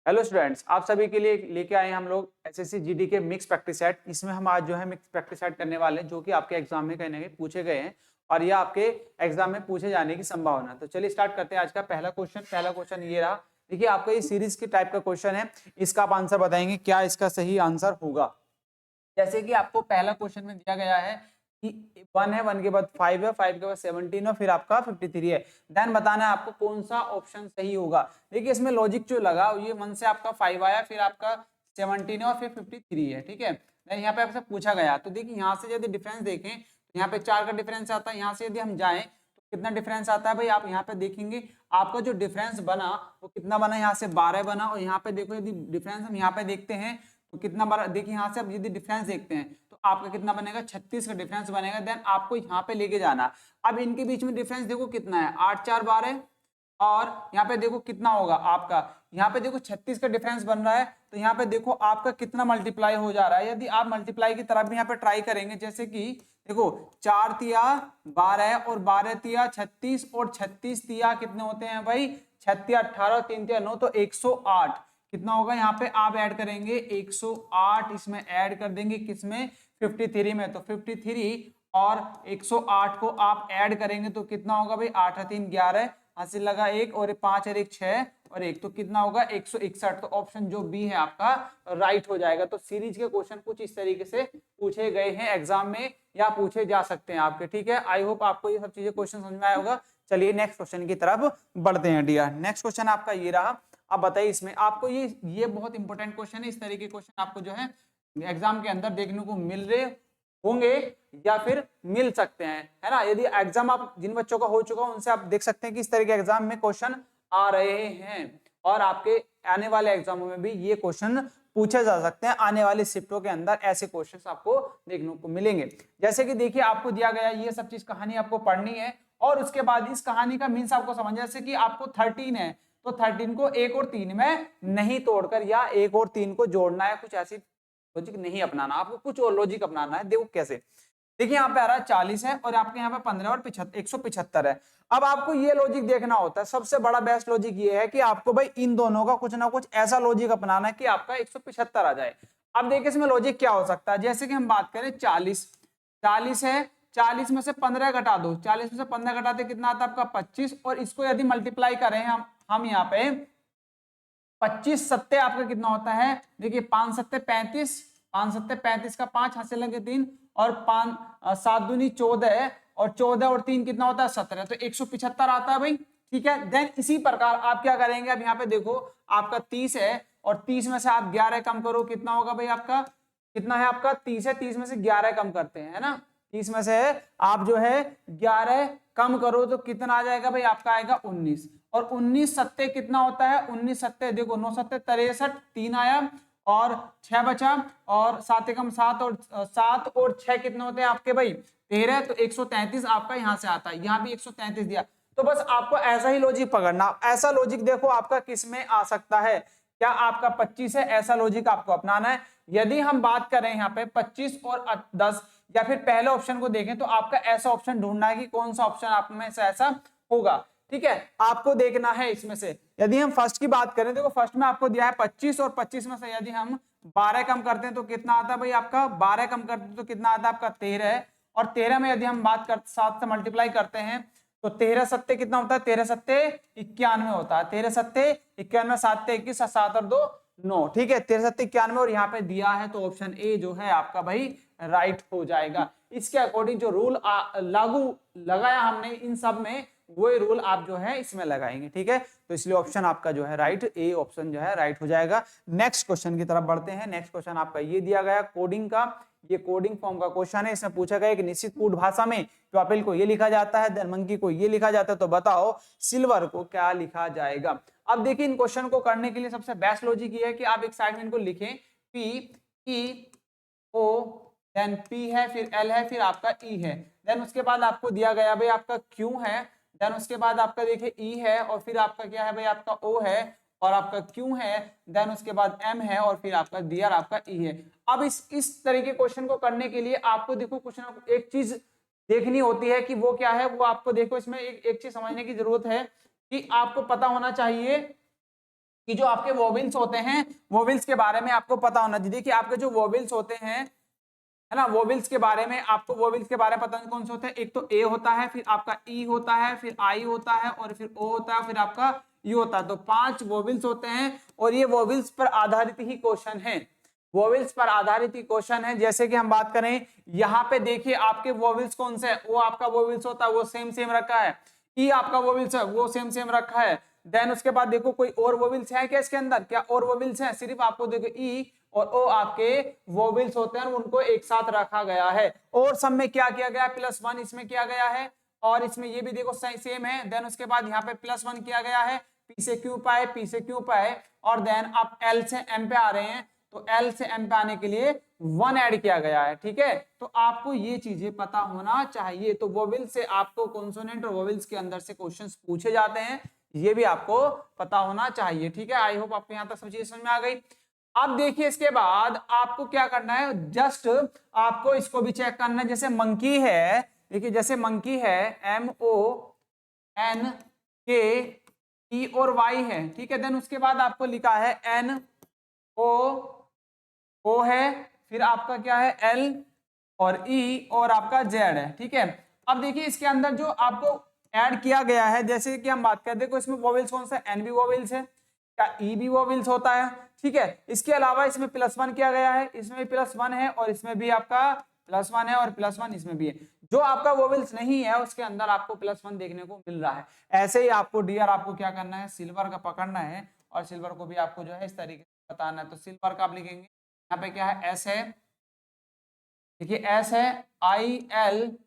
Hello students, आप सभी के लिए लेके आए हैं हम लोग एसएससी जीडी के मिक्स प्रैक्टिस सेट। इसमें हम आज जो है मिक्स प्रैक्टिस सेट करने वाले हैं जो कि आपके एग्जाम में कहीं ना कहीं पूछे गए हैं और ये आपके एग्जाम में पूछे जाने की संभावना। तो चलिए स्टार्ट करते हैं आज का पहला क्वेश्चन। पहला क्वेश्चन ये रहा, देखिए आपका ये सीरीज के टाइप का क्वेश्चन है, इसका आप आंसर बताएंगे, क्या इसका सही आंसर होगा। जैसे कि आपको पहला क्वेश्चन में दिया गया है कि 1 है, 1 के बाद 5 है, 5 के बाद 17 है, फिर आपका 53 है। देन बताना है आपको कौन सा ऑप्शन सही होगा। देखिए इसमें लॉजिक जो लगा, ये 1 से आपका 5 आया, फिर आपका 17 है और फिर 53 है। ठीक है, देन यहाँ पे आपसे पूछा गया, तो देखिए यहाँ से यदि डिफरेंस देखें तो यहाँ पे 4 का डिफरेंस आता है। यहाँ से यदि हम जाएं तो कितना डिफरेंस आता है भाई, आप यहाँ पे देखेंगे आपका जो डिफरेंस बना वो कितना बना, यहाँ से 12 बना। और यहाँ पे देखो यदि डिफरेंस हम यहाँ पे देखते हैं तो कितना बार, देखिए यहाँ से आप यदि डिफरेंस देखते हैं तो आपका कितना बनेगा, 36 का डिफरेंस बनेगा। देन आपको यहाँ पे लेके जाना। अब इनके बीच में डिफरेंस देखो कितना है, 8 4 12, और यहाँ पे देखो कितना होगा आपका, यहाँ पे देखो 36 का डिफरेंस बन रहा है, तो यहाँ पे देखो आपका कितना मल्टीप्लाई हो जा रहा है। यदि आप मल्टीप्लाई की तरफ भी यहाँ पे ट्राई करेंगे, जैसे कि देखो 4 तिया 12 और 12 तिया 36 और 36 तिया कितने होते हैं भाई, 6 तिया 18 3 तिया 9, तो 108 कितना होगा। यहाँ पे आप ऐड करेंगे 108, इसमें ऐड कर देंगे किसमें, 53 में। तो 53 और 108 को आप ऐड करेंगे तो कितना होगा भाई, 8 3 11, हासिल लगा 1 और 5 और 1 6 और 1, तो कितना होगा 161। तो ऑप्शन जो बी है आपका राइट हो जाएगा। तो सीरीज के क्वेश्चन कुछ इस तरीके से पूछे गए हैं एग्जाम में या पूछे जा सकते हैं आपके। ठीक है, आई होप आपको ये सब चीजें क्वेश्चन समझ में आया होगा। चलिए नेक्स्ट क्वेश्चन की तरफ बढ़ते हैं डियर। नेक्स्ट क्वेश्चन आपका ये रहा, अब बताइए इसमें आपको ये बहुत इंपॉर्टेंट क्वेश्चन है। इस तरीके के क्वेश्चन आपको जो है एग्जाम के अंदर देखने को मिल रहे होंगे या फिर मिल सकते हैं, है ना। यदि एग्जाम आप जिन बच्चों का हो चुका उनसे आप देख सकते हैं कि इस तरह के एग्जाम में क्वेश्चन आ रहे हैं और आपके आने वाले एग्जामों में भी ये क्वेश्चन पूछे जा सकते हैं। आने वाली शिफ्टों के अंदर ऐसे क्वेश्चंस आपको देखने को मिलेंगे। जैसे कि देखिए आपको दिया गया ये सब चीज कहानी आपको पढ़नी है और उसके बाद इस कहानी का मीन्स आपको समझ, जैसे कि आपको 13 है तो 13 को 1 और 3 में नहीं तोड़कर या 1 और 3 को जोड़ना है, कुछ ऐसी लॉजिक नहीं अपनाना, आपको कुछ और लॉजिक अपनाना है। देखो कैसे, देखिए यहाँ पे आ रहा है 40 है और आपके यहाँ पे 15 और 175 है। अब आपको ये लॉजिक देखना होता है, सबसे बड़ा बेस्ट लॉजिक ये है कि आपको भाई इन दोनों का कुछ ना कुछ ऐसा लॉजिक अपनाना है कि आपका 175 आ जाए। अब देखिए इसमें लॉजिक क्या हो सकता है, जैसे कि हम बात करें 40 है, 40 में से 15 घटा दो, 40 में से 15 घटाते कितना आता है आपका 25, और इसको यदि मल्टीप्लाई करें हम यहाँ पे 25 सत्ते आपका कितना होता है, देखिए 5 सत्ते 35, 5 सत्ते 35 का 5 हासिल लगे 3 और 5 7 दूनी 14 और 14 और 3 कितना होता है 17, तो 175 आता है भाई। ठीक है, देन इसी प्रकार आप क्या करेंगे, अब यहाँ पे देखो आपका 30 है और 30 में से आप 11 कम करो, कितना होगा भाई आपका, कितना है आपका 30 है, 30 में से 11 कम करते हैं, है ना। 30 में से आप जो है 11 कम करो तो कितना आ जाएगा भाई, आपका आएगा 19, और 19 सत्ते कितना होता है, 19 सत्ते देखो 9 सत्ते 63, 3 आया और 6 बचा, और 7 एकम 7 और 7 और 6 कितने होते हैं आपके भाई 13, तो 133 आपका यहाँ से आता है, यहाँ भी 133 दिया। तो बस आपको ऐसा ही लॉजिक पकड़ना। ऐसा लॉजिक देखो आपका किस में आ सकता है, क्या आपका 25 है, ऐसा लॉजिक आपको अपनाना है। यदि हम बात करें यहाँ पे 25 और 10 या फिर पहले ऑप्शन को देखें तो आपका ऐसा ऑप्शन ढूंढना है कि कौन सा ऑप्शन आप में से ऐसा होगा। ठीक है, आपको देखना है इसमें से। यदि हम फर्स्ट की बात करें, देखो फर्स्ट में आपको दिया है 25 और 25 में से यदि हम 12 कम करते हैं तो कितना आता है भाई आपका, 12 कम करते हैं तो कितना आता है आपका 13 है, और 13 में यदि हम बात करते 7 से मल्टीप्लाई करते हैं तो 13 सत्ते कितना होता है, 13 सत्ते 91 होता है, 13 सत्ते 91, 7 21, 7 और 2 9। ठीक है, 13 सत्ते 91 और यहाँ पे दिया है तो ऑप्शन ए जो है आपका भाई राइट हो जाएगा। इसके अकॉर्डिंग जो रूल लागू लगाया हमने इन सब में, वो रूल आप जो है इसमें लगाएंगे। ठीक है, तो इसलिए ऑप्शन आपका जो है राइट, ए ऑप्शन जो है राइट हो जाएगा। नेक्स्ट क्वेश्चन की तरफ बढ़ते हैं। नेक्स्ट क्वेश्चन आपका ये दिया गया कोडिंग का, ये कोडिंग फॉर्म का क्वेश्चन है। इसमें पूछा गया कि निश्चित कूट भाषा में ट्वापिल को ये लिखा जाता है, देन मंकी को ये लिखा जाता है, तो बताओ सिल्वर को क्या लिखा जाएगा। अब देखिए इन क्वेश्चन को करने के लिए सबसे बेस्ट लॉजिक ये है कि आप एक साइड में इनको लिखें, पी ई ओ, देन पी है, फिर एल है, फिर आपका ई है, देन उसके बाद आपको दिया गया भाई आपका क्यू है, देन उसके बाद आपका देखिए ई है, और फिर आपका क्या है भाई आपका ओ है, और आपका क्यू है, देन उसके बाद एम है, और फिर आपका डी और आपका ई है। अब इस तरीके क्वेश्चन को करने के लिए आपको देखो कुछ ना एक चीज देखनी होती है कि वो क्या है, वो आपको देखो इसमें एक चीज समझने की जरूरत है कि आपको पता होना चाहिए कि जो आपके वोवेल्स होते हैं, वोवेल्स के बारे में आपको पता होना चाहिए। देखिए आपके जो वोवेल्स होते हैं, है ना, वोवेल्स के बारे में आपको, वोवेल्स के बारे में पता नहीं कौन से होते हैं। एक तो ए होता है, फिर आपका ई होता है, फिर आई होता है, और फिर ओ होता है, फिर आपका यू होता है। तो 5 वोवेल्स होते हैं और ये वोवेल्स पर आधारित ही क्वेश्चन है, वोवेल्स पर आधारित ही क्वेश्चन है। जैसे कि हम बात करें यहाँ पे, देखिए आपके वोवेल्स कौन से है, ओ आपका वोवेल्स होता है, वो सेम सेम रखा है। ई आपका वोवेल्स है, वो सेम सेम रखा है। देन उसके बाद देखो कोई और वोवेल्स है क्या इसके अंदर, क्या और वोवेल्स है? सिर्फ आपको देखो ई और ओ आपके वोवेल्स होते हैं, उनको एक साथ रखा गया है। और सब में क्या किया गया, +1 इसमें किया गया है, और इसमें ये भी देखो सेम है। देन उसके बाद यहाँ पे +1 किया गया है, पी से क्यू पाए, पी से क्यू पाए, और देन आप एल से एम पे आ रहे हैं, तो एल से एम पे आने के लिए 1 ऐड किया गया है। ठीक है, तो आपको ये चीजें पता होना चाहिए। तो वोवेल से आपको कॉन्सोनेंट और वोवेल्स के अंदर से क्वेश्चंस पूछे जाते हैं, ये भी आपको पता होना चाहिए। ठीक है, आई होप आपको यहाँ तक सब चीजें समझ में आ गई। अब देखिए इसके बाद आपको क्या करना है, जस्ट आपको इसको भी चेक करना है। जैसे मंकी है, देखिए जैसे मंकी है, MONKE और Y है, ठीक है। देन उसके बाद आपको लिखा है NO है, फिर आपका क्या है L और E और आपका Z है। ठीक है, अब देखिए इसके अंदर जो आपको ऐड किया गया है, जैसे कि हम बात करते हैं, देखो इसमें वोवेल्स कौन सा, N भी वोवेल्स है, क्या E भी वोवेल्स होता है। ठीक है, इसके अलावा इसमें +1 किया गया है, इसमें भी +1 है, और इसमें भी आपका +1 है, और +1 इसमें भी है। जो आपका वोवेल्स नहीं है उसके अंदर आपको +1 देखने को मिल रहा है। ऐसे ही आपको डियर आपको क्या करना है, सिल्वर का पकड़ना है, और सिल्वर को भी आपको जो है इस तरीके से बताना है। तो सिल्वर का आप लिखेंगे, यहाँ पे क्या है, S है, देखिए S है, ILPE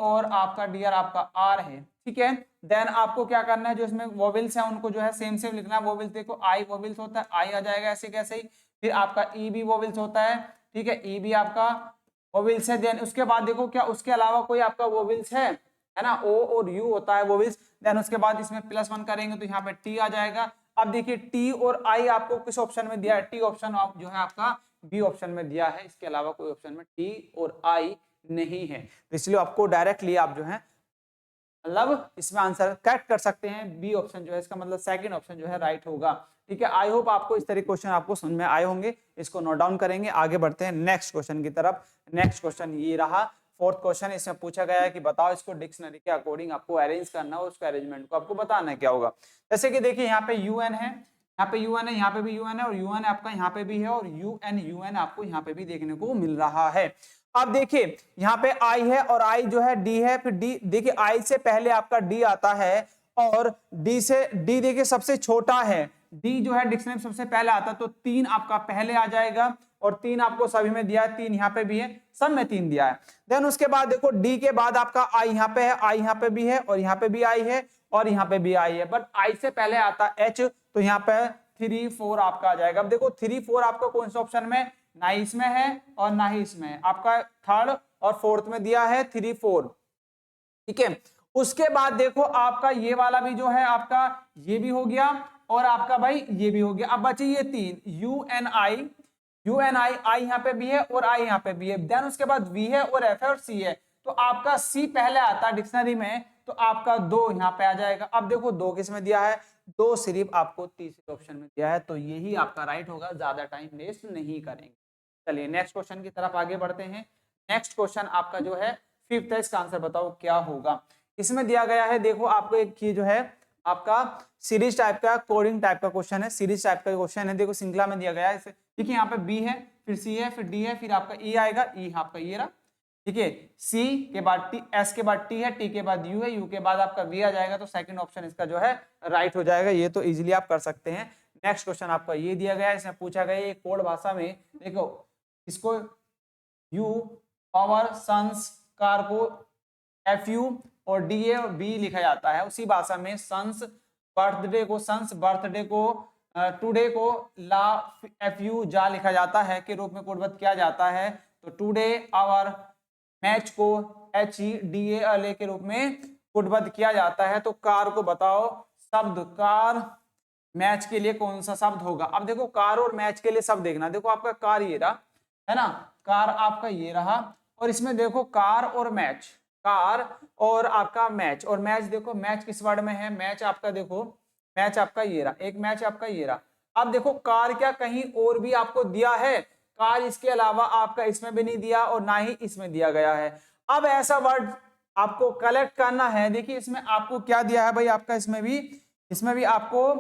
और आपका डियर आपका R है। ठीक है, देन आपको क्या करना है, जो इसमें वोवेल्स हैं उनको जो है सेम सेम लिखना है। वोवेल्स देखो I वोवेल्स होता है, I आ जाएगा ऐसे कैसे ही, फिर आपका E भी वोवेल्स होता है। ठीक है, E भी आपका वोवेल्स है। देन उसके बाद देखो क्या उसके अलावा कोई आपका वोवेल्स है ना, O और U होता है वोवेल्स। देन उसके बाद इसमें +1 करेंगे तो यहाँ पे T आ जाएगा। अब देखिए T और I आपको किस ऑप्शन में दिया है, T ऑप्शन आप जो है आपका बी ऑप्शन में दिया है, इसके अलावा कोई ऑप्शन में T और I नहीं है। तो इसलिए आपको डायरेक्टली आप जो है मतलब इसमें आंसर कट कर सकते हैं, बी ऑप्शन जो है इसका मतलब सेकंड ऑप्शन जो है राइट होगा। ठीक है, आई होप आपको इस तरह क्वेश्चन आपको समझ में आए होंगे। इसको नोट डाउन करेंगे, आगे बढ़ते हैं नेक्स्ट क्वेश्चन की तरफ। नेक्स्ट क्वेश्चन ये रहा, फोर्थ क्वेश्चन। इसमें पूछा गया है कि बताओ इसको डिक्शनरी के अकॉर्डिंग आपको अरेंज करना हो, उसका अरेंजमेंट को आपको बताना है क्या होगा। जैसे कि देखिए यहाँ पे UN है, यहाँ पे UN है, यहाँ पे भी UN है, और UN आपका यहाँ पे भी है, और UN आपको यहाँ पे भी देखने को मिल रहा है। अब देखिए यहाँ पे I है और I जो है D है, फिर D देखिए I से पहले आपका D आता है, और D से D देखिए सबसे छोटा है, D जो है डिक्शनरी में सबसे पहले आता है, तो 3 आपका पहले आ जाएगा, और 3 आपको सभी में दिया है, 3 यहाँ पे भी है, सब में 3 दिया है। देन उसके बाद देखो D के बाद आपका I यहाँ पे है, I यहाँ पे भी है, और यहाँ पे भी I है, और यहाँ पे भी I है, बट I से पहले आता H, तो यहाँ पे 3 4 आपका आ जाएगा। अब देखो 3 4 आपका कौन सा ऑप्शन में, ना इसमें है और ना ही इसमें है, आपका थर्ड और फोर्थ में दिया है 3 4। ठीक है, उसके बाद देखो आपका ये वाला भी जो है आपका ये भी हो गया, और आपका भाई ये भी हो गया। अब बचे ये 3 UNI I यहाँ पे भी है और I यहाँ पे भी है। देन उसके बाद V है और F है और C है, तो आपका C पहले आता है डिक्शनरी में, तो आपका 2 यहाँ पे आ जाएगा। अब देखो 2 किस में दिया है, 2 सिर्फ आपको तीसरे ऑप्शन में दिया है, तो यही आपका राइट होगा, ज्यादा टाइम वेस्ट नहीं करेंगे। चलिए नेक्स्ट क्वेश्चन की तरफ आगे बढ़ते हैं। नेक्स्ट क्वेश्चन आपका जो है फिफ्थ है, इसका आंसर बताओ क्या होगा। इसमें दिया गया है, देखो आपको एक ये जो है आपका सीरीज टाइप का, कोडिंग टाइप का क्वेश्चन है, सीरीज टाइप का क्वेश्चन है। देखो श्रृंखला में दिया गया है, देखिए यहाँ पे B है, फिर C है, फिर D है, फिर आपका E आएगा, E आपका ये रहा। ठीक है, C के बाद T, S के बाद T है, T के बाद U है, U के बाद आपका V आ जाएगा, तो सेकंड ऑप्शन इसका जो है राइट हो जाएगा। ये तो इजीली आप कर सकते हैं। नेक्स्ट क्वेश्चन आपका ये दिया गया है, इसमें पूछा गया है कोड भाषा में, देखो इसको U पावर सन्स कार को FU और DA और B लिखा जाता है, उसी भाषा में सन्स बर्थडे को, सन्स बर्थडे को, टुडे को ला FU जा लिखा जाता है के रूप में कोडबद्ध किया जाता है। तो टुडे आवर मैच को HEDA के रूप में कोडबद्ध किया जाता है। तो कार को बताओ शब्द, कार मैच के लिए कौन सा शब्द होगा। अब देखो कार और मैच के लिए शब्द देखना, देखो आपका कार ये रहा है ना, कार आपका ये रहा, और इसमें देखो कार और मैच, कार और आपका मैच, और मैच देखो मैच किस वर्ड में है, मैच आपका देखो मैच आपका ये रहा, एक मैच आपका ये रहा। अब देखो कार क्या कहीं और भी आपको दिया है, कार इसके अलावा आपका इसमें भी नहीं दिया और ना ही इसमें दिया गया है। अब ऐसा वर्ड आपको कलेक्ट करना है। देखिए इसमें आपको क्या दिया है भाई, आपका इसमें भी आपको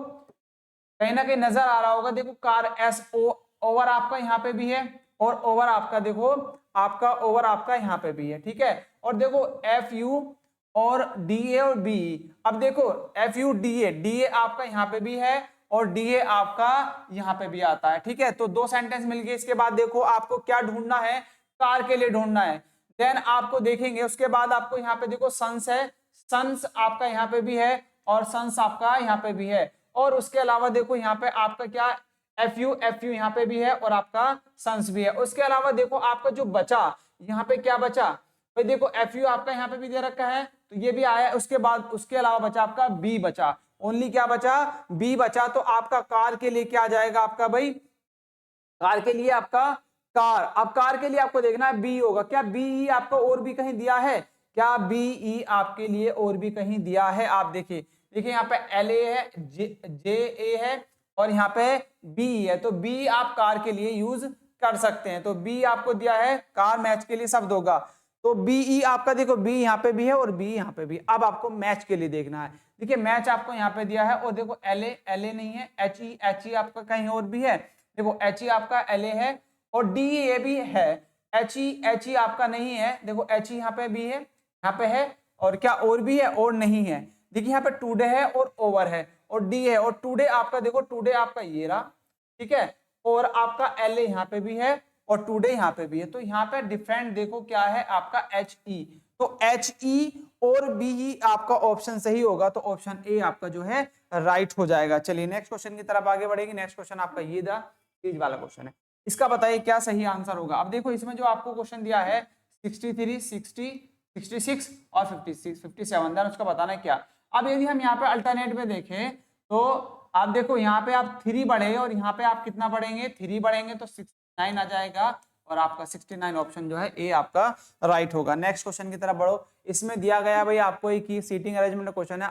कहीं ना कहीं नजर आ रहा होगा। देखो कार एस ओ ओवर आपका यहाँ पे भी है और ओवर आपका देखो आपका ओवर आपका यहाँ पे भी है, ठीक है। और देखो एफ यू और डी ए और बी। अब देखो एफ यू डी ए आपका यहाँ पे भी है और डी ए आपका यहाँ पे भी आता है, ठीक है। तो दो सेंटेंस मिल गए। इसके बाद देखो आपको क्या ढूंढना है, कार के लिए ढूंढना है। देन आपको देखेंगे उसके बाद आपको यहाँ पे देखो सन्स है, सन्स आपका यहाँ पे भी है और सन्स आपका यहाँ पे भी है। और उसके अलावा देखो यहाँ पे आपका क्या एफ यू यहाँ पे भी है और आपका सन्स भी है। उसके अलावा देखो आपका जो बचा यहाँ पे क्या बचा भाई, देखो एफ यू आपका यहाँ पे भी दे रखा है तो ये भी आया। उसके बाद उसके अलावा बचा आपका बी बचा, ओनली क्या बचा, बी बचा। तो आपका कार के लिए क्या आ जाएगा आपका भाई, कार के लिए आपका कार। अब कार के लिए आपको देखना है बी होगा क्या, बी ई आपको और भी कहीं दिया है क्या, बी ई आपके लिए और भी कहीं दिया है। आप देखिए यहाँ पे एल ए है, जे ए है और यहाँ पे बी है। तो बी आप कार के लिए यूज कर सकते हैं। तो बी आपको दिया है, कार मैच के लिए शब्द होगा। तो बी ई आपका देखो बी यहाँ पे भी है और बी यहाँ पे भी। अब आपको मैच के लिए देखना है। देखिए मैच आपको यहाँ पे दिया है और देखो एल ए नहीं है, एच ई आपका कहीं और भी है। देखो एच ई आपका एल ए है और डी ए भी है, एच ई आपका नहीं है। देखो एच ई यहाँ पे भी है, यहाँ पे है और क्या और भी है और नहीं है। देखिए यहाँ पे टुडे है और ओवर है और डी है और टुडे आपका देखो टुडे आपका ये रहा, ठीक है। और आपका एल ए यहाँ पे भी है और टुडे यहाँ पे भी है। तो यहाँ पे डिफरेंट देखो क्या है आपका एच ई। तो एच ई और बी ई आपका ऑप्शन सही होगा। तो ऑप्शन ए आपका जो है राइट हो जाएगा। चलिए नेक्स्ट क्वेश्चन की तरफ आगे बढ़ेगी। नेक्स्ट क्वेश्चन आपका ये तीज वाला क्वेश्चन है, इसका बताइए क्या सही आंसर होगा। अब देखो इसमें जो आपको क्वेश्चन दिया है 63, 60, 66 और 56, 57, देन उसका बताना है क्या। अब यदि हम यहाँ पे अल्टरनेट में देखें तो आप देखो यहाँ पे आप 3 बढ़े और यहाँ पे आप कितना बढ़ेंगे, 3 बढ़ेंगे तो 69 आ जाएगा और आपका 69 ऑप्शन जो है ए आपका राइट होगा। नेक्स्ट क्वेश्चन की तरफ बढ़ो। इसमें दिया गया भाई आपको एक ही सीटिंग अरेंजमेंट क्वेश्चन है।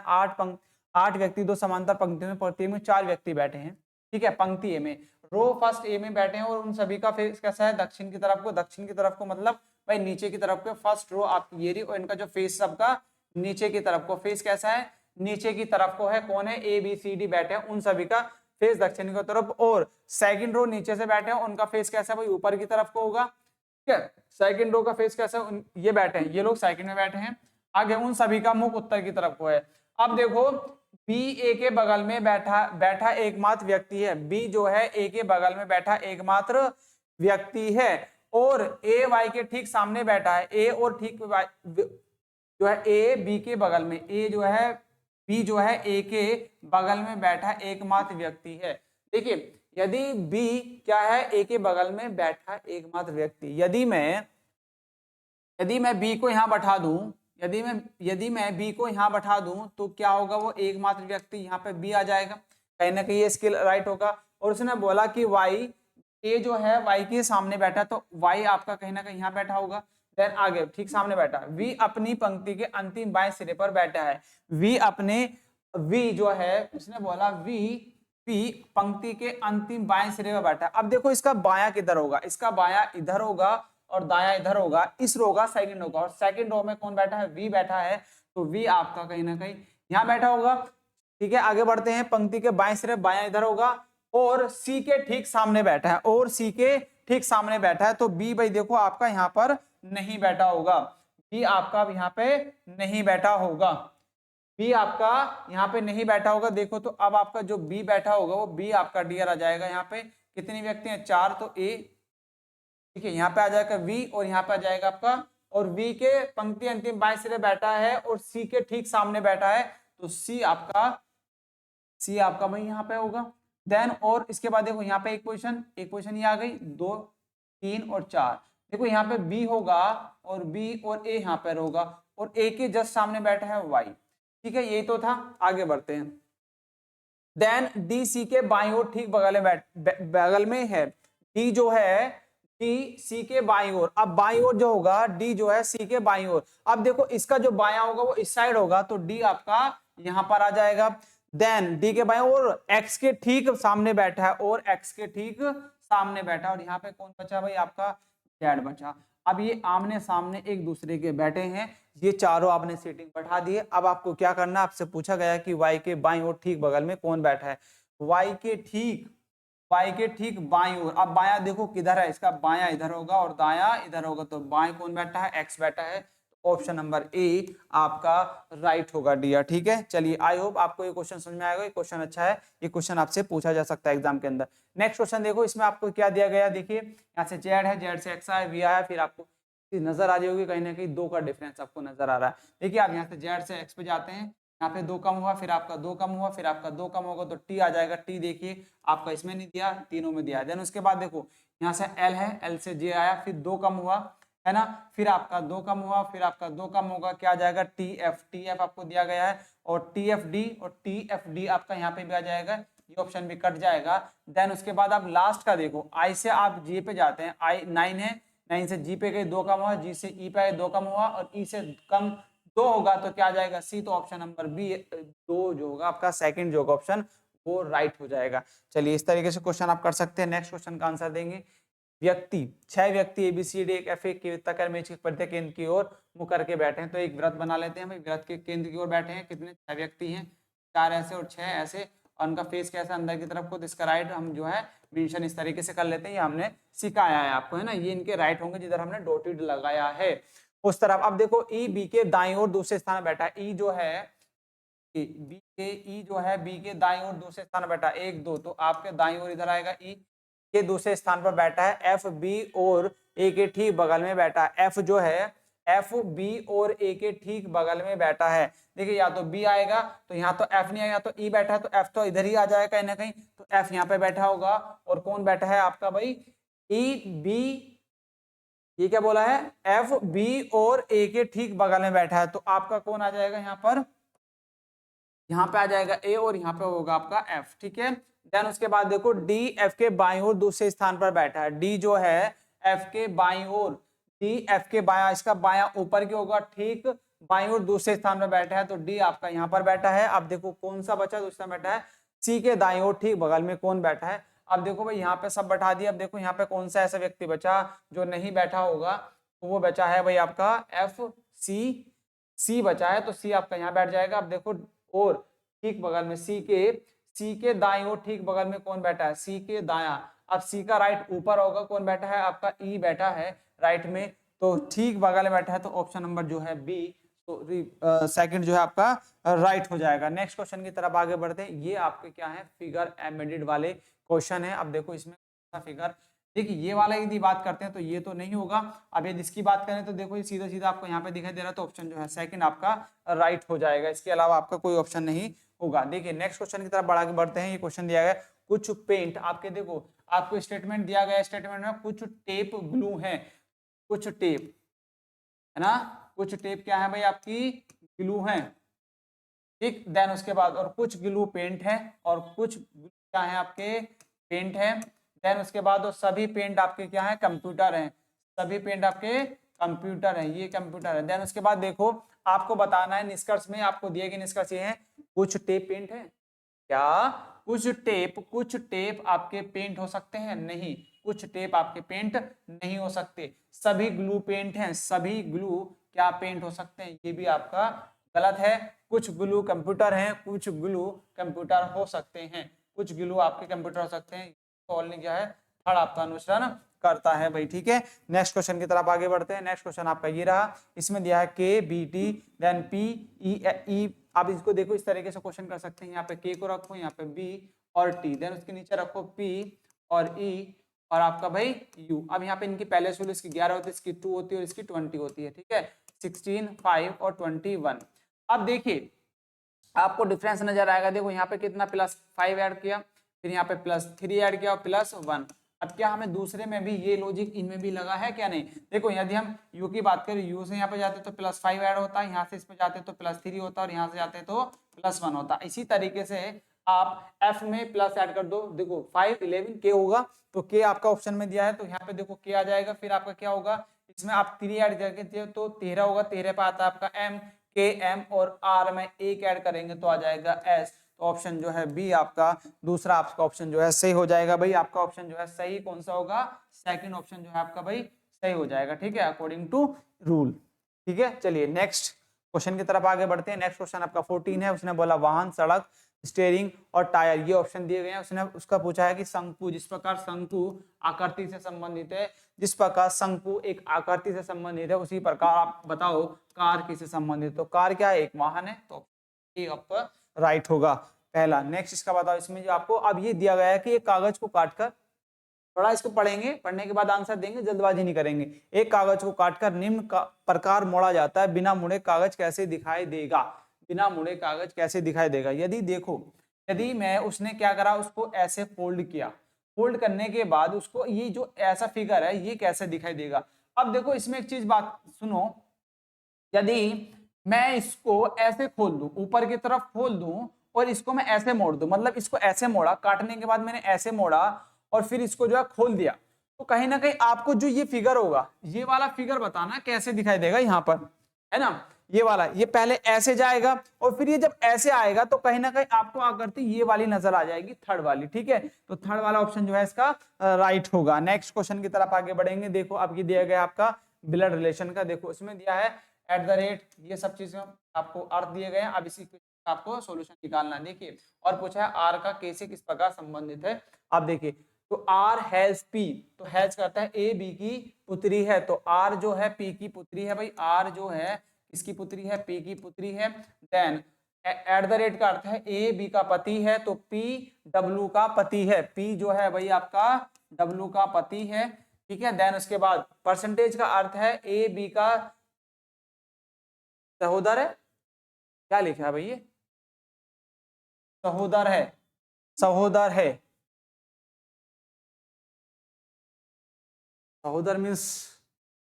8 व्यक्ति 2 समांतर पंक्तियों में, प्रत्येक में 4 व्यक्ति बैठे हैं, ठीक है। पंक्ति ए में, रो फर्स्ट ए में बैठे हैं और उन सभी का फेस कैसा है, दक्षिण की तरफ को। दक्षिण की तरफ को मतलब भाई नीचे की तरफ को। फर्स्ट रो आपकी ये रही और इनका जो फेस सबका नीचे की तरफ को, फेस कैसा है, नीचे की तरफ को है। कौन है, ए बी सी डी बैठे हैं, उन सभी का फेस दक्षिण की तरफ। और सेकंड रो नीचे से बैठे हैं, उनका फेस कैसा है भाई, ऊपर की तरफ को होगा, ठीक है। सेकंड रो का फेस कैसा है, ये बैठे हैं, ये लोग सेकंड में बैठे हैं। आगे उन सभी का मुख उत्तर की तरफ को है। अब देखो बी ए के बगल में बैठा एकमात्र व्यक्ति है। बी जो है ए के बगल में बैठा एकमात्र व्यक्ति है और ए वाई के ठीक सामने बैठा है। ए और ठीक जो है ए बी के बगल में, ए जो है बी जो है ए के बगल में बैठा एकमात्र व्यक्ति है। देखिए यदि बी क्या है, ए के बगल में बैठा एकमात्र व्यक्ति, यदि मैं बी को यहाँ बैठा दूं, यदि मैं बी को यहाँ बैठा दूं तो क्या होगा, वो एकमात्र व्यक्ति यहाँ पे बी आ जाएगा। कहीं ना कहीं ये स्किल राइट होगा। और उसने बोला कि वाई, ए जो है वाई के सामने बैठा, तो वाई आपका कहीं ना कहीं यहाँ बैठा होगा। देन आगे ठीक सामने बैठा। वी अपनी पंक्ति के अंतिम बाएं सिरे पर बैठा है। वी जो है उसने बोला वी पंक्ति के अंतिम बाएं सिरे पर बैठा है। अब देखो इसका बायां किधर होगा, इसका बायां इधर होगा और दायां इधर होगा। इस रो का सेकंड होगा और सेकंड रो में कौन बैठा है, वी बैठा है। तो वी आपका कहीं ना कहीं यहाँ बैठा होगा, ठीक है। आगे बढ़ते हैं, पंक्ति के बाएं सिरे बायां इधर होगा और सी के ठीक सामने बैठा है, और सी के ठीक सामने बैठा है। तो बी भाई देखो आपका यहाँ पर नहीं बैठा होगा, बी आपका यहाँ पे नहीं बैठा होगा, बी आपका यहाँ पे नहीं बैठा होगा। देखो तो अब आपका जो बी बैठा होगा वो बी आपका डियर आ जाएगा। यहाँ पे कितने व्यक्ति हैं, 4, तो ए, ठीक है, यहाँ पे आ जाएगा वी और यहाँ पे आ जाएगा आपका, और वी के पंक्ति अंतिम बाएं सिरे बैठा है और सी के ठीक सामने बैठा है। तो सी आपका भाई यहाँ पे होगा। देन और इसके बाद देखो यहाँ पे एक पोजीशन ये आ गई, 2, 3 और 4। देखो यहाँ पे बी होगा और बी और ए यहाँ पर होगा और ए के जस्ट सामने बैठा है वाई, ठीक है। यही तो था। आगे बढ़ते हैं। देन डी सी के बाईं ओर ठीक बगल में है। डी जो है, डी सी के बाईं ओर। अब बाईं ओर जो होगा, डी जो है सी के बाईं ओर। अब देखो इसका जो बायां होगा वो इस साइड होगा, तो डी आपका यहां पर आ जाएगा। देन डी के बाएं और एक्स के ठीक सामने बैठा है, और एक्स के ठीक सामने बैठा, और यहाँ पे कौन बचा भाई आपका जेड बचा। अब ये आमने सामने एक दूसरे के बैठे हैं, ये चारों आपने सीटिंग बैठा दिए। अब आपको क्या करना, आपसे पूछा गया कि वाई के बाईं और ठीक बगल में कौन बैठा है। वाई के ठीक बाईं ओर, अब बायां देखो किधर है, इसका बायां इधर होगा और दायां इधर होगा, तो बाएं कौन बैठा है, एक्स बैठा है। ऑप्शन नंबर ए आपका राइट होगा डियर। ठीक है, चलिए आई होप आपको ये क्वेश्चन समझ में आएगा। ये क्वेश्चन अच्छा है, ये क्वेश्चन आपसे पूछा जा सकता है एग्जाम के अंदर। नेक्स्ट क्वेश्चन देखो, इसमें आपको क्या दिया गया, देखिए यहाँ से जेड है, जेड से एक्स आया, वी आया, फिर आपको नजर आ रही होगी कहीं ना कहीं दो का डिफरेंस आपको नजर आ रहा है। देखिए आप यहाँ से जेड से एक्स पे जाते हैं, यहाँ पे दो कम हुआ, फिर आपका दो कम हुआ, फिर आपका दो कम होगा तो टी आ जाएगा। टी देखिए आपका इसमें नहीं दिया, तीनों में दिया। देन उसके बाद देखो यहाँ से एल है, एल से जे आया, फिर दो कम हुआ है ना, फिर आपका दो कम हुआ, फिर आपका दो कम होगा, क्या आ जाएगा टी एफ आपको दिया गया है, और टी एफ डी आपका यहाँ पे भी आ जाएगा, ये ऑप्शन भी कट जाएगा। देन उसके बाद आप लास्ट का देखो, आई से आप जी पे जाते हैं, आई 9 है, 9 से जी पे गए, दो कम हुआ, जी से ई पे गए, दो कम हुआ, और ई से कम दो होगा तो क्या आ जाएगा सी, तो ऑप्शन नंबर बी दो जो होगा आपका सेकंड जो होगा ऑप्शन वो राइट हो जाएगा। चलिए इस तरीके से क्वेश्चन आप कर सकते हैं। नेक्स्ट क्वेश्चन का आंसर देंगे, व्यक्ति 6 व्यक्ति एबीसीडी एक एफ के वृत्ताकार मेज के प्रत्येक केंद्र की ओर मुंह करके बैठे हैं। तो एक व्रत बना लेते हैं भाई, व्रत के केंद्र की ओर बैठे हैं, कितने 6 व्यक्ति हैं, 4 ऐसे और 6 ऐसे, और उनका फेस कैसा अंदर की तरफ को, इसका राइट हम जो है मेंशन इस तरीके से कर लेते हैं, ये हमने सिखाया है आपको है ना, ये इनके राइट होंगे जिधर हमने डॉटेड लगाया है उस तरफ। अब देखो ई बी के दाईं ओर दूसरे स्थान बैठा है, ई जो है बी के ई जो है बी के दाईं ओर दूसरे स्थान पर बैठा है, एक दो, तो आपके दाईं ओर इधर आएगा ई के दूसरे स्थान पर बैठा है, एफ बी और ए के ठीक बगल में बैठा है, एफ जो है एफ बी और ए के ठीक बगल में बैठा है। देखिए या तो बी आएगा तो यहाँ तो एफ नहीं आएगा, तो ई बैठा है तो एफ तो इधर ही आ जाएगा कहीं ना कहीं, तो एफ यहाँ पे बैठा होगा, और कौन बैठा है आपका भाई ई बी, ये क्या बोला है एफ बी और ए के ठीक बगल में बैठा है, तो आपका कौन आ जाएगा यहाँ पर, यहाँ पे आ जाएगा ए और यहाँ पे होगा आपका एफ। ठीक है, देन उसके बाद देखो डी एफ के बाईं ओर दूसरे स्थान पर बैठा है, डी जो है एफ के बाईं ओर, डी एफ के बाया, इसका बाया ऊपर की होगा, ठीक बाईं ओर दूसरे स्थान पर बैठा है, तो डी आपका यहाँ पर बैठा है। अब देखो कौन सा बचा दूसरा बैठा है, सी के दाईं ओर ठीक बगल में कौन बैठा है। अब देखो भाई यहाँ पे सब बैठा दिया, अब देखो यहाँ पे कौन सा ऐसा व्यक्ति बचा जो नहीं बैठा होगा, तो वो बचा है भाई आपका एफ सी बचा है, तो सी आपका यहाँ बैठ जाएगा। अब देखो और ठीक बगल में सी के दाईं ओर ठीक बगल में कौन बैठा है, सी के दाया, अब सी का राइट ऊपर होगा, कौन बैठा है आपका ई बैठा है राइट में, तो ठीक बगल में बैठा है, तो ऑप्शन नंबर जो है बी, तो सेकंड जो है आपका राइट हो जाएगा। नेक्स्ट क्वेश्चन की तरफ आगे बढ़ते हैं, ये आपके क्या है फिगर एम्बेडेड वाले क्वेश्चन है। अब देखो इसमें फिगर, देखिए ये वाला यदि बात करते हैं तो ये तो नहीं होगा, अब यदि इसकी बात करें तो देखो ये सीधा सीधा आपको यहाँ पे दिखाई दे रहा है, तो ऑप्शन जो है सेकंड आपका राइट हो जाएगा, इसके अलावा आपका कोई ऑप्शन नहीं होगा। देखिए नेक्स्ट क्वेश्चन की तरफ बढ़ा के बढ़ते हैं, ये क्वेश्चन दिया गया कुछ पेंट, आपके देखो आपको स्टेटमेंट दिया गया, स्टेटमेंट में कुछ टेप ग्लू है, कुछ टेप है ना, कुछ टेप क्या है भाई आपकी ग्लू है, ठीक। देन उसके बाद और कुछ ग्लू पेंट है, और कुछ क्या है आपके पेंट है। देन उसके बाद और सभी पेंट आपके क्या है कंप्यूटर हैं, सभी पेंट आपके कंप्यूटर हैं, ये कंप्यूटर है। देन उसके बाद देखो आपको बताना है निष्कर्ष में, आपको दिए गए निष्कर्ष ये है कुछ टेप पेंट है, क्या कुछ टेप आपके पेंट हो सकते हैं, नहीं, कुछ टेप आपके पेंट नहीं हो सकते, सभी ग्लू पेंट हैं, सभी ग्लू क्या पेंट हो सकते हैं, ये भी आपका गलत है। कुछ ग्लू कंप्यूटर हैं, कुछ ग्लू कंप्यूटर हो सकते हैं, कुछ ग्लू आपके कंप्यूटर हो सकते हैं, सॉल्व ने क्या है थर्ड आपका अनुसरण करता है भाई। ठीक है, नेक्स्ट क्वेश्चन की तरफ आगे बढ़ते हैं। नेक्स्ट क्वेश्चन आपका ये रहा, इसमें दिया है के B T then P E, आप इसको देखो इस तरीके से क्वेश्चन कर सकते हैं, यहाँ पे के को रखो, यहाँ पे बी और टी, देन उसके नीचे रखो पी और ई और आपका भाई यू। अब यहाँ पे इनकी पहले वैल्यू इसकी 11 होती है, इसकी 2 होती है और इसकी 20 होती है, ठीक है 16, 5 और 21। अब देखिए आपको डिफरेंस नजर आएगा, देखो यहाँ पे कितना +5 ऐड किया, फिर यहाँ पे +3 ऐड किया और +1। अब क्या हमें दूसरे में भी ये लॉजिक इनमें भी लगा है क्या, नहीं। देखो यदि हम u की बात करें, u से यहाँ पे जाते तो +5 ऐड होता है, यहाँ से इस पे जाते तो +3 होता है और यहाँ से जाते तो +1 होता है। इसी तरीके से आप f में प्लस ऐड कर दो, देखो 5 11 k होगा, तो k आपका ऑप्शन में दिया है तो यहाँ पे देखो k आ जाएगा, फिर आपका क्या होगा इसमें आप 3 ऐड करके तो 13 होगा, 13 पे आता है आपका m, k m और r में 1 ऐड करेंगे तो आ जाएगा s, तो ऑप्शन जो है बी आपका दूसरा आपका ऑप्शन जो है सही हो जाएगा भाई। आपका ऑप्शन जो है सही कौन सा होगा, सेकंड ऑप्शन जो है आपका भाई सही हो जाएगा, ठीक है, अकॉर्डिंग टू रूल। ठीक है, चलिए नेक्स्ट क्वेश्चन की तरफ आगे बढ़ते हैं। नेक्स्ट क्वेश्चन आपका 14 है। उसने बोला वाहन, सड़क, स्टीयरिंग और टायर, ये ऑप्शन दिए गए हैं। उसने उसका पूछा है कि शंकु, जिस प्रकार शंकु आकृति से संबंधित है, जिस प्रकार शंकु एक आकृति से संबंधित है, उसी प्रकार आप बताओ कार किससे संबंधित। तो कार क्या है, एक वाहन है, तो ये आपका राइट होगा पहला। नेक्स्ट इसका बताओ, इसमें जो आपको अब ये दिया गया है कि एक कागज को काटकर, थोड़ा इसको पढ़ेंगे, पढ़ने के बाद आंसर देंगे, जल्दबाजी नहीं करेंगे। एक कागज को काटकर निम्न प्रकार मोड़ा जाता है, बिना मुड़े कागज कैसे दिखाई देगा, बिना मुड़े कागज कैसे दिखाई देगा। यदि देखो, यदि मैं उसने क्या करा, उसको ऐसे फोल्ड किया, फोल्ड करने के बाद उसको ये जो ऐसा फिगर है ये कैसे दिखाई देगा। अब देखो इसमें एक चीज बात सुनो, यदि मैं इसको ऐसे खोल दूं, ऊपर की तरफ खोल दूं और इसको मैं ऐसे मोड़ दूं, मतलब इसको ऐसे मोड़ा, काटने के बाद मैंने ऐसे मोड़ा और फिर इसको जो है खोल दिया, तो कहीं ना कहीं आपको जो ये फिगर होगा, ये वाला फिगर बताना कैसे दिखाई देगा यहाँ पर, है ना, ये वाला, ये पहले ऐसे जाएगा और फिर ये जब ऐसे आएगा तो कहीं ना कहीं आपको आकृति ये वाली नजर आ जाएगी, थर्ड वाली। ठीक है, तो थर्ड वाला ऑप्शन जो है इसका राइट होगा। नेक्स्ट क्वेश्चन की तरफ आगे बढ़ेंगे। देखो अब ये दिया गया आपका ब्लड रिलेशन का, देखो इसमें दिया है @, ये सब चीजें आपको अर्थ दिए गए हैं। अब इसी आपको सॉल्यूशन निकालना है। देखिए और पूछा है आर का के से किस प्रकार संबंधित है। आप देखिए, तो आर हैज पी, तो हैज करता है ए बी की पुत्री है, तो आर जो है पी की पुत्री है भाई, आर जो है किसकी पुत्री है, पी की पुत्री है। देन @ का अर्थ है ए बी का पति है, तो पी डब्ल्यू का पति है, पी जो है भाई आपका डब्ल्यू का पति है। ठीक है, देन उसके बाद परसेंटेज का अर्थ है ए बी का सहोदर है, क्या लिखा है भाई ये, सहोदर है, सहोदर है, सहोदर मीन्स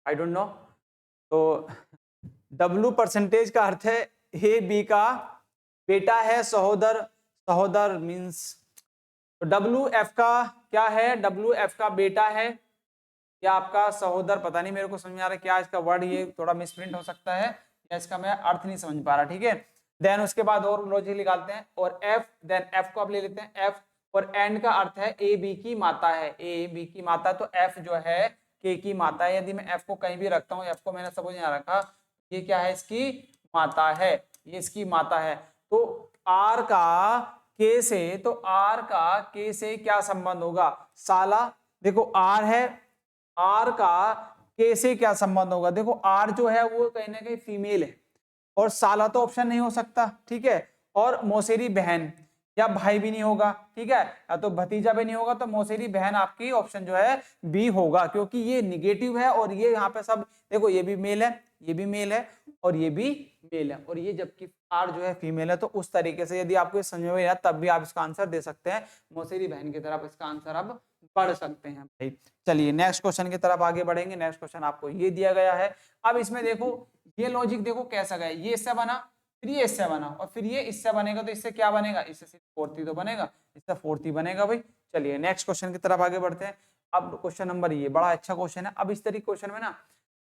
आई डोंट नो। तो W परसेंटेज का अर्थ है ए बी का बेटा है, सहोदर, सहोदर मीन्स, तो WF का क्या है, WF का बेटा है या आपका सहोदर, पता नहीं मेरे को समझ में आ रहा है क्या इसका वर्ड, ये थोड़ा मिसप्रिंट हो सकता है या इसका मैं अर्थ नहीं समझ पा रहा। ठीक है, देन उसके बाद और लॉजिक निकालते हैं, और F, देन F को आप ले लेते हैं F, और एंड का अर्थ है ए बी की माता है, ए बी की माता, तो F जो है के की माता है। यदि मैं F को कहीं भी रखता हूँ, F को मैंने समझ नहीं रखा, ये क्या है, इसकी माता है, ये इसकी माता है। तो R का के से, तो R का के से क्या संबंध होगा, साला, देखो R है, R का के से क्या संबंध होगा, देखो R जो है वो कहीं ना कहीं फीमेल है, और साला तो ऑप्शन नहीं हो सकता। ठीक है, और मौसेरी बहन या भाई भी नहीं होगा। ठीक है, या तो भतीजा भी नहीं होगा, तो मौसेरी बहन आपकी ऑप्शन जो है बी होगा, क्योंकि ये निगेटिव है और ये यहाँ पे सब देखो, ये भी मेल है, ये भी मेल है और ये भी मेल है, और ये जबकि आर जो है फीमेल है। तो उस तरीके से यदि आपको समझ में आया तब भी आप इसका आंसर दे सकते हैं, मौसेरी बहन की तरफ इसका आंसर अब बढ़ सकते हैं भाई। चलिए नेक्स्ट क्वेश्चन की तरफ आगे बढ़ेंगे। नेक्स्ट क्वेश्चन आपको ये दिया गया है। अब इसमें देखो ये लॉजिक देखो कैसा गया, ये इससे बना, फिर ये इससे बना, और फिर ये इससे बनेगा, तो इससे क्या बनेगा, इससे सिर्फ फोर्थ ही तो बनेगा, इससे फोर्थ ही बनेगा भाई। चलिए नेक्स्ट क्वेश्चन की तरफ आगे बढ़ते हैं। अब क्वेश्चन नंबर, ये बड़ा अच्छा क्वेश्चन है। अब इस तरीके क्वेश्चन में ना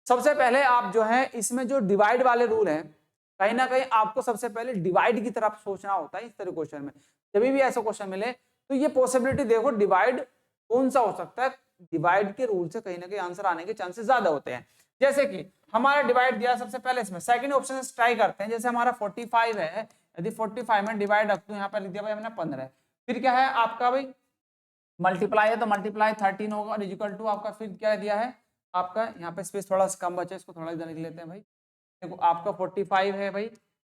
सबसे पहले आप जो है इसमें जो डिवाइड वाले रूल है, कहीं ना कहीं आपको सबसे पहले डिवाइड की तरफ सोचना होता है इस तरह क्वेश्चन में। जब भी ऐसा क्वेश्चन मिले तो ये पॉसिबिलिटी देखो डिवाइड कौन सा हो सकता है, डिवाइड के रूल से कहीं ना कहीं आंसर आने के चांसेस ज्यादा होते हैं। जैसे कि हमारा डिवाइड दिया सबसे पहले, इसमें सेकंड ऑप्शन से ट्राई करते हैं। जैसे हमारा 45 है, यदि 45 में डिवाइड रख दूं, यहाँ पर लिख दिया भाई हमने 15, फिर क्या है आपका भाई मल्टीप्लाई है, तो मल्टीप्लाई 13 होगा, और इक्वल टू आपका फिर क्या दिया है आपका, यहाँ पे स्पेस थोड़ा कम बचा, इसको थोड़ा इधर लिख लेते हैं भाई। देखो आपका 45 है भाई,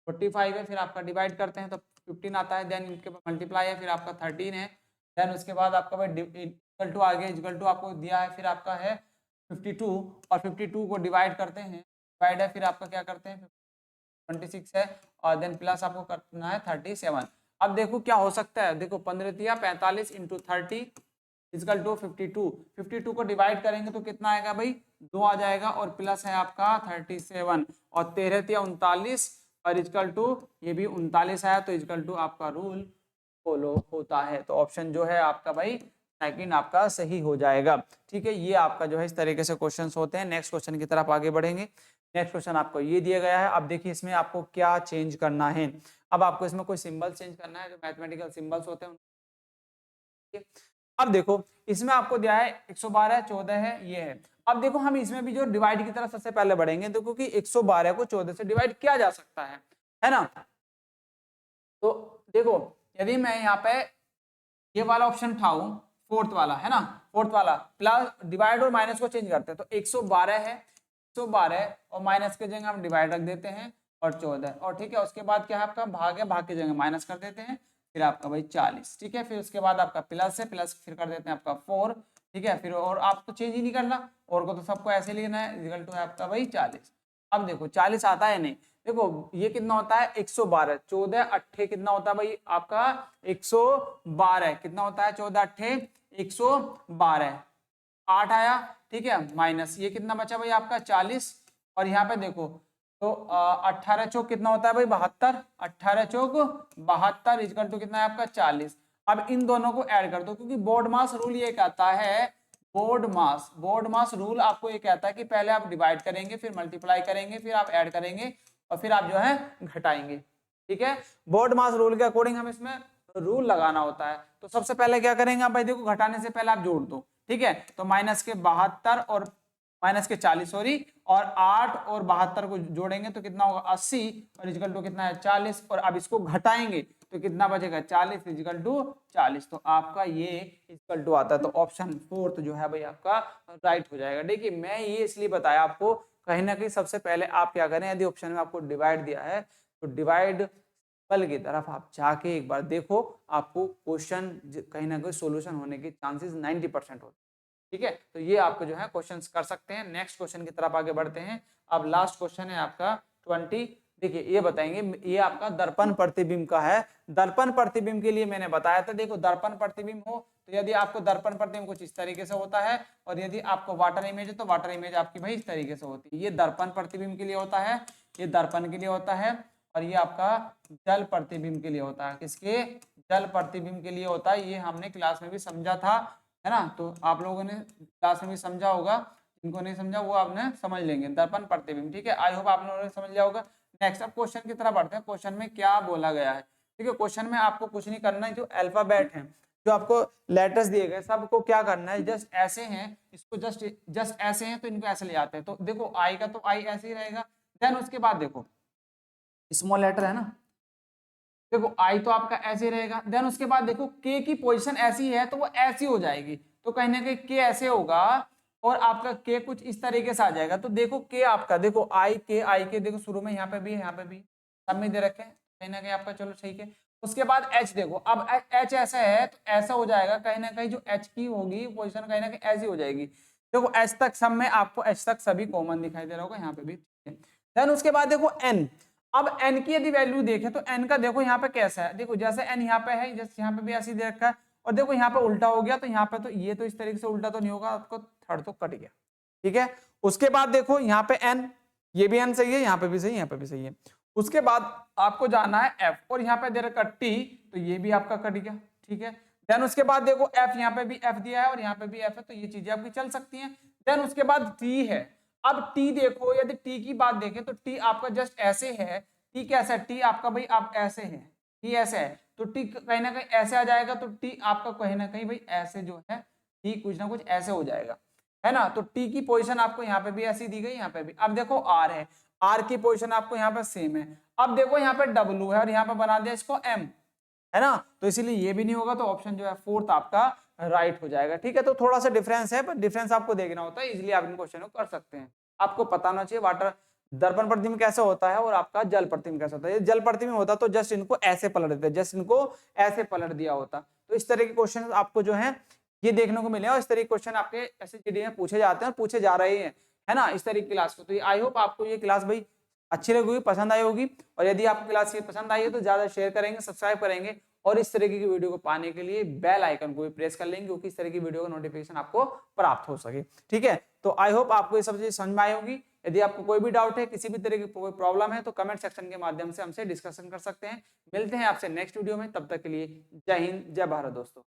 45 है, फिर आपका डिवाइड करते हैं तो 15 आता है, देन इनके मल्टीप्लाई है, फिर आपका 13 है, देन उसके बाद आपका भाई इक्वल टू आगे, इक्वल टू आपको दिया है, फिर आपका है 52, और 52 को डिवाइड करते हैं, डिवाइड है, फिर आपका क्या करते हैं 26 है, और देन प्लस आपको करना है 37। अब देखो क्या हो सकता है, देखो 15 45 इंटू 30 इक्वल टू 52, 52 को डिवाइड करेंगे तो कितना आएगा भाई 2 आ जाएगा, और प्लस है आपका 37, और 13 39, और इक्वल टू ये भी 39 आया, तो इक्वल टू आपका रूल फॉलो होता है। तो ऑप्शन जो है आपका भाई सेकंड आपका सही हो जाएगा। ठीक है, ये आपका जो है इस तरीके से क्वेश्चंस होते हैं। नेक्स्ट क्वेश्चन की तरफ आगे बढ़ेंगे। नेक्स्ट क्वेश्चन आपको ये दिया गया है। अब देखिए इसमें आपको क्या चेंज करना है। अब आपको इसमें कोई सिंबल चेंज करना है, जो मैथमेटिकल सिंबल्स होते हैं। अब देखो इसमें आपको दिया है 112 14 है, ये है। अब देखो हम इसमें भी जो डिवाइड की तरफ सबसे पहले बढ़ेंगे, देखो कि 112 को 14 से डिवाइड किया जा सकता है ना। तो देखो यदि मैं यहाँ पे ये वाला ऑप्शन उठाऊं, फोर्थ वाला है ना, फोर्थ वाला प्लस डिवाइड और माइनस को चेंज करते हैं, तो 112 है, 112 और माइनस के जगह हम डिवाइड रख देते हैं और 14, और ठीक है उसके बाद क्या है आपका भाग है, भाग की जगह माइनस कर देते हैं, फिर आपका भाई 40, ठीक है। फिर उसके बाद आपका प्लस है, प्लस फिर कर देते हैं आपका 4, ठीक है। फिर और आपको चेंज ही नहीं करना, और को तो सबको ऐसे लिखना है, इक्वल टू है आपका भाई 40। अब देखो 40 आता है नहीं, देखो ये कितना होता है 112, 14 अट्ठे कितना होता है भाई आपका 112, कितना होता है 14 अट्ठे 112, 8 आया, ठीक है, माइनस ये कितना बचा भाई आपका 40, और यहाँ पे देखो तो 18 चौक कितना होता है भाई 72, 18 चौक 72 इक्वल टू कितना है आपका 40। अब इन दोनों को ऐड कर दो, क्योंकि बोर्ड मास रूल ये कहता है, बोर्ड मास रूल आपको ये कहता है कि पहले आप डिवाइड करेंगे, फिर मल्टीप्लाई करेंगे, फिर आप ऐड करेंगे, और फिर आप जो है घटाएंगे, ठीक है। बोर्ड मास रूल के अकॉर्डिंग हम इसमें रूल लगाना होता है। तो सबसे पहले क्या करेंगे आप भाई, देखो घटाने से पहले आप जोड़ दो, ठीक है। तो माइनस के 72 और माइनस के 40 सॉरी, और 8 और 72 को जोड़ेंगे तो कितना होगा 80, और इक्वल टू कितना है 40, और अब इसको घटाएंगे तो कितना बचेगा 40 इक्वल टू 40। तो आपका ये इक्वल टू आता है, तो ऑप्शन फोर्थ जो है भाई आपका राइट हो जाएगा। देखिए मैं ये इसलिए बताया आपको, कहीं ना कहीं सबसे पहले आप क्या करें, यदि ऑप्शन में आपको डिवाइड दिया है तो डिवाइड बल की तरफ आप जाके एक बार देखो, आपको क्वेश्चन कहीं ना कहीं सोल्यूशन होने के चांसेस 90% होते हैं, ठीक है। तो ये आपको जो है क्वेश्चंस कर सकते हैं। नेक्स्ट क्वेश्चन की तरफ आगे बढ़ते हैं। अब लास्ट क्वेश्चन है आपका 20, देखिए ये बताएंगे, ये आपका दर्पण प्रतिबिंब का है। दर्पण प्रतिबिंब के लिए मैंने बताया था, देखो दर्पण प्रतिबिंब हो तो यदि आपको दर्पण प्रतिबिंब कुछ इस तरीके से होता है, और यदि आपको वाटर इमेज है तो वाटर इमेज आपकी भाई इस तरीके से होती है। ये दर्पण प्रतिबिंब के लिए होता है, ये दर्पण के लिए होता है, और ये आपका जल प्रतिबिंब के लिए होता है। किसके? जल प्रतिबिंब के लिए होता है। ये हमने क्लास में भी समझा था, है ना। तो आप लोगों ने क्लास में भी समझा होगा, जिनको नहीं समझा वो आपने समझ लेंगे, दर्पण प्रतिबिंब, ठीक है। आई होप आप लोगों ने समझ लिया होगा। नेक्स्ट अब क्वेश्चन की तरफ बढ़ते हैं। क्वेश्चन में क्या बोला गया है, ठीक है। क्वेश्चन में आपको कुछ नहीं करना है, जो अल्फाबेट है, जो आपको लेटर्स दिए गए सबको क्या करना है, जस्ट ऐसे हैं, इसको जस्ट ऐसे हैं तो इनको ऐसे ले आते हैं। तो देखो आई का तो आई ऐसे ही रहेगा, देन उसके बाद देखो स्मॉल लेटर है ना, देखो आई तो आपका ऐसे रहेगा, देन उसके बाद देखो के की पोजीशन ऐसी है तो वो ऐसी हो जाएगी, तो कहीं ना कहीं के ऐसे होगा, और आपका के कुछ इस तरीके से आ जाएगा। तो देखो के आपका देखो आई के देखो शुरू में यहाँ पे भी यहाँ पे भी सब में दे रखे हैं, कहीं ना कहीं आपका चलो ठीक है। उसके बाद एच देखो, अब एच ऐसा है तो ऐसा हो जाएगा, कहीं ना कहीं जो एच की होगी पोजिशन कहीं ना कहीं ऐसी हो जाएगी। देखो एच तक सब में आपको एच तक सभी कॉमन दिखाई दे रहा होगा, यहाँ पे भी। देन उसके बाद देखो एन, अब n की यदि वैल्यू देखें तो n का देखो यहाँ पे कैसा है, देखो जैसे n यहाँ पे है, जैसे यहाँ पे भी ऐसे दे रखा है, और देखो यहाँ पे उल्टा हो गया, तो यहाँ पे तो ये तो इस तरीके से उल्टा तो नहीं होगा, आपको थर्ड तो कट गया, ठीक है। उसके बाद देखो यहाँ पे n, ये भी n सही है, यहाँ पे भी सही है, यहाँ पे भी सही है। उसके बाद आपको जाना है f, और यहाँ पे दे रखा t, तो ये भी आपका कट गया, ठीक है। देन उसके बाद देखो f, यहाँ पे भी f दिया है और यहाँ पे भी f है, तो ये चीजें आपकी चल सकती हैं। देन उसके बाद t है, अब t देखो, यदि t की बात देखें तो t आपका जस्ट ऐसे है, t कैसा है, t आपका भाई आप ऐसे है, t ऐसे है, तो t कहीं ना कहीं ऐसे आ जाएगा, तो t आपका कहीं ना कहीं भाई ऐसे जो है t कुछ ना कुछ ऐसे हो जाएगा, है ना। तो t की पोजीशन आपको यहाँ पे भी ऐसी दी गई, यहाँ पे भी। अब देखो r है, r की पोजीशन आपको यहाँ पे सेम है। अब देखो यहाँ पे w है और यहाँ पे बना दिया इसको m, है ना, तो इसीलिए ये भी नहीं होगा, तो ऑप्शन जो है फोर्थ आपका राइट हो जाएगा, ठीक है। तो थोड़ा सा डिफरेंस है, पर डिफरेंस आपको देखना होता है, इसलिए आप इन क्वेश्चन को कर सकते हैं। आपको पता होना चाहिए वाटर दर्पण प्रतिबिंब कैसे होता है और आपका जल प्रतिबिंब कैसे होता है। जल प्रतिबिंब होता तो जस्ट इनको ऐसे पलट देते, जस्ट इनको ऐसे पलट दिया होता। तो इस तरह के क्वेश्चन आपको जो है ये देखने को मिले, और इस तरह के क्वेश्चन आपके एसएसजीडी में पूछे जाते हैं और पूछे जा रहे हैं, है ना, इस तरह की क्लास को। तो आई होप आपको ये क्लास भाई अच्छी लगी होगी, पसंद आई होगी, और यदि आपको क्लास ये पसंद आई है तो ज्यादा शेयर करेंगे, सब्सक्राइब करेंगे, और इस तरीके की वीडियो को पाने के लिए बेल आइकन को भी प्रेस कर लेंगे, क्योंकि इस तरह की वीडियो का नोटिफिकेशन आपको प्राप्त हो सके, ठीक है। तो आई होप आपको ये सब चीज समझ में आई होगी। यदि आपको कोई भी डाउट है, किसी भी तरह की कोई प्रॉब्लम है, तो कमेंट सेक्शन के माध्यम से हमसे डिस्कशन कर सकते हैं। मिलते हैं आपसे नेक्स्ट वीडियो में, तब तक के लिए जय हिंद, जय भारत दोस्तों।